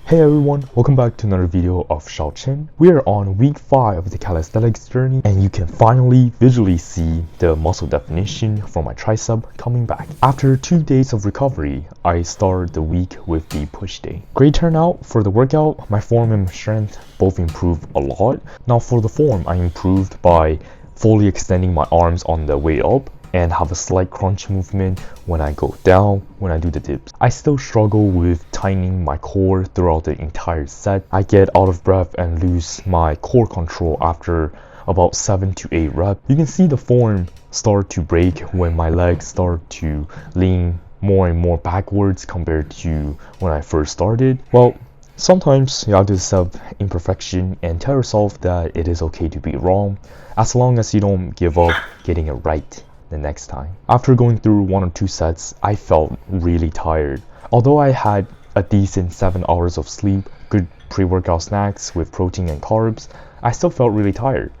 Hey everyone, welcome back to another video of Shao Chen. We are on week 5 of the calisthenics journey and you can finally visually see the muscle definition from my tricep coming back. After 2 days of recovery, I started the week with the push day. Great turnout for the workout. My form and strength both improved a lot. Now for the form, I improved by fully extending my arms on the way up and have a slight crunch movement when I go down when I do the dips. I still struggle with tightening my core throughout the entire set. I get out of breath and lose my core control after about 7 to 8 reps. You can see the form start to break when my legs start to lean more and more backwards compared to when I first started. Well, sometimes you have to accept imperfection and tell yourself that it is okay to be wrong as long as you don't give up getting it right the next time. After going through 1 or 2 sets, I felt really tired. Although I had a decent 7 hours of sleep, good pre-workout snacks with protein and carbs, I still felt really tired.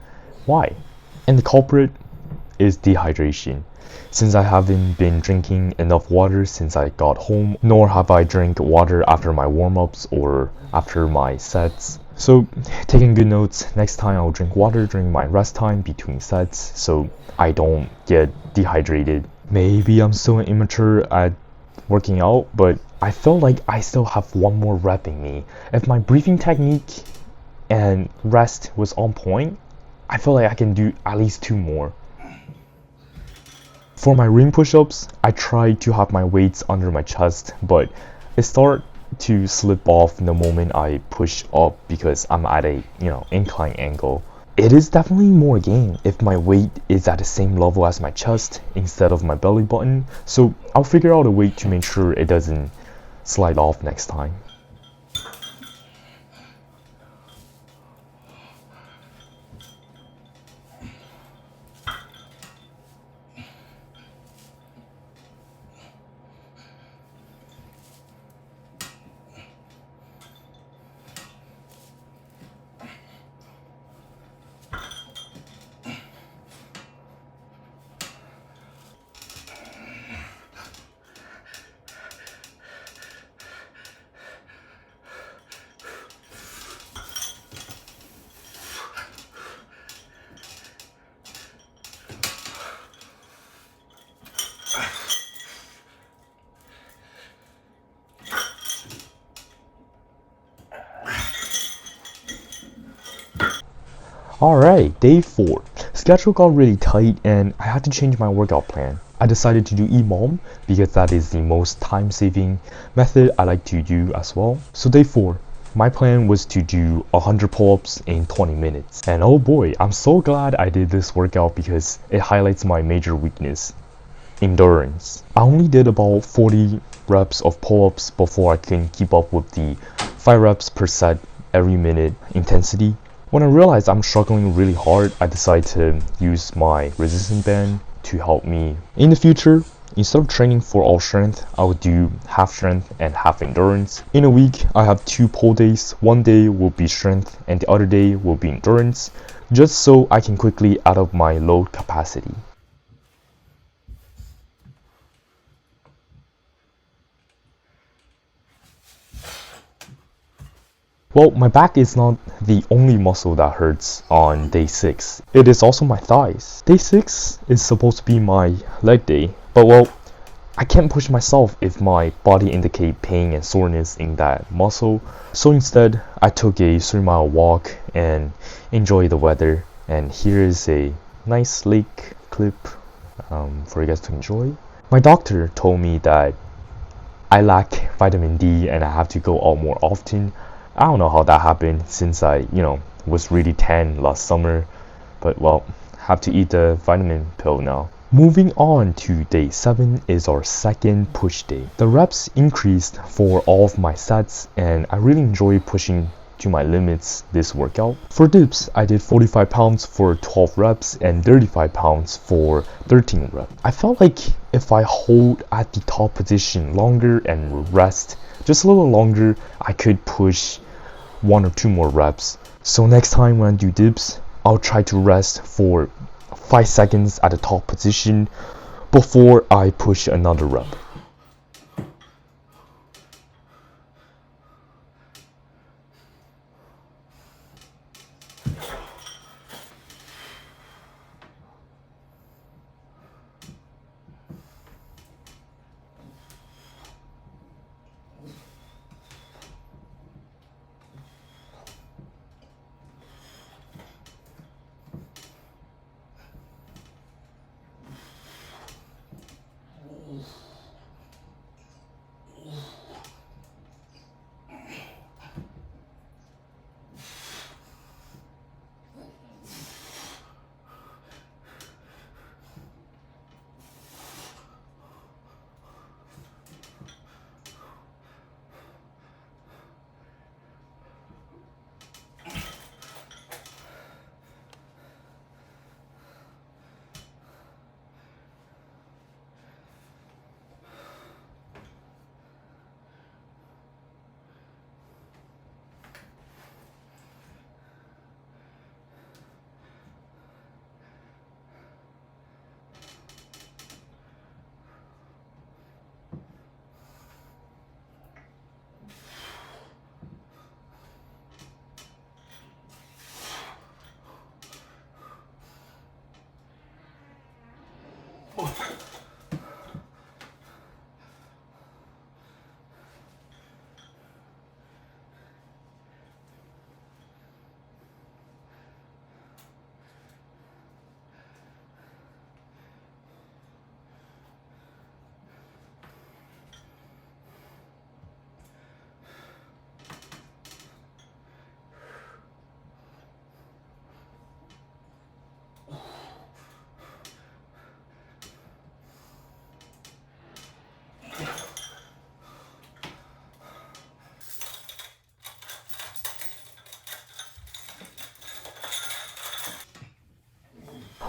Why? And the culprit is dehydration. Since I haven't been drinking enough water since I got home, nor have I drank water after my warm-ups or after my sets. So, taking good notes, next time I'll drink water during my rest time between sets so I don't get dehydrated. Maybe I'm still immature at working out, but I feel like I still have 1 more rep in me. If my breathing technique and rest was on point, I feel like I can do at least 2 more. For my ring push-ups, I try to have my weights under my chest, but it started to slip off the moment I push up because I'm at a incline angle. It is definitely more gain if my weight is at the same level as my chest instead of my belly button, so I'll figure out a way to make sure it doesn't slide off next time. Alright, day 4. Schedule got really tight and I had to change my workout plan. I decided to do EMOM because that is the most time-saving method I like to do as well. So day 4, my plan was to do 100 pull-ups in 20 minutes. And oh boy, I'm so glad I did this workout because it highlights my major weakness, endurance. I only did about 40 reps of pull-ups before I can keep up with the 5 reps per set every minute intensity. When I realized I'm struggling really hard, I decided to use my resistance band to help me. In the future, instead of training for all strength, I would do half strength and half endurance. In a week, I have 2 pull days. 1 day will be strength and the other day will be endurance, just so I can quickly add up my load capacity. Well, my back is not the only muscle that hurts on day 6. It is also my thighs. Day 6 is supposed to be my leg day, but well, I can't push myself if my body indicates pain and soreness in that muscle. So instead, I took a 3-mile walk and enjoyed the weather. And here is a nice lake clip for you guys to enjoy. My doctor told me that I lack vitamin D and I have to go out more often. I don't know how that happened since I, was really tan last summer, but well, have to eat the vitamin pill now. Moving on to day 7 is our second push day. The reps increased for all of my sets and I really enjoy pushing to my limits this workout. For dips, I did 45 pounds for 12 reps and 35 pounds for 13 reps. I felt like if I hold at the top position longer and rest just a little longer, I could push 1 or 2 more reps. So next time when I do dips, I'll try to rest for 5 seconds at the top position before I push another rep.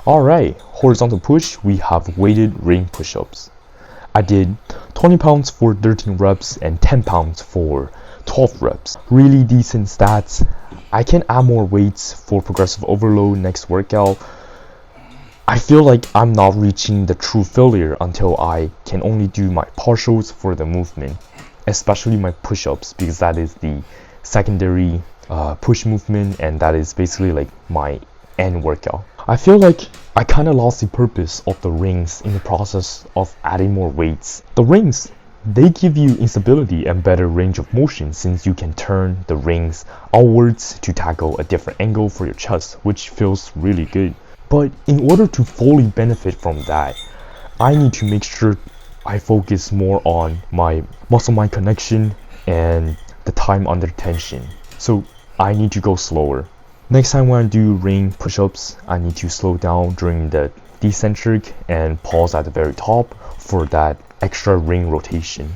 Alright, horizontal push, we have weighted ring push-ups. I did 20 pounds for 13 reps and 10 pounds for 12 reps. Really decent stats. I can add more weights for progressive overload next workout. I feel like I'm not reaching the true failure until I can only do my partials for the movement, especially my push-ups, because that is the secondary push movement, and that is basically like my end workout. I feel like I kind of lost the purpose of the rings in the process of adding more weights. The rings, they give you instability and better range of motion, since you can turn the rings outwards to tackle a different angle for your chest, which feels really good. But in order to fully benefit from that, I need to make sure I focus more on my muscle-mind connection and the time under tension. So I need to go slower. Next time when I do ring push-ups, I need to slow down during the decentric and pause at the very top for that extra ring rotation.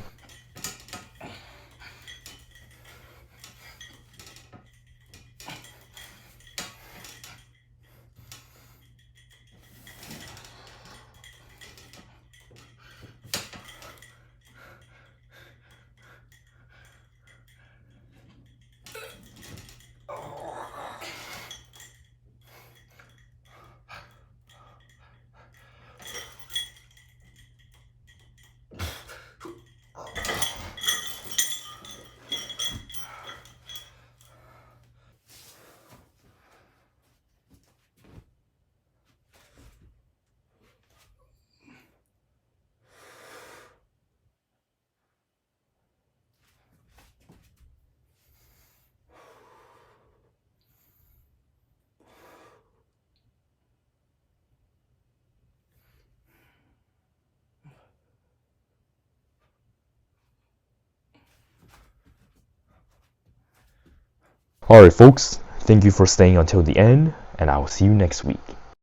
Alright folks, thank you for staying until the end, and I will see you next week.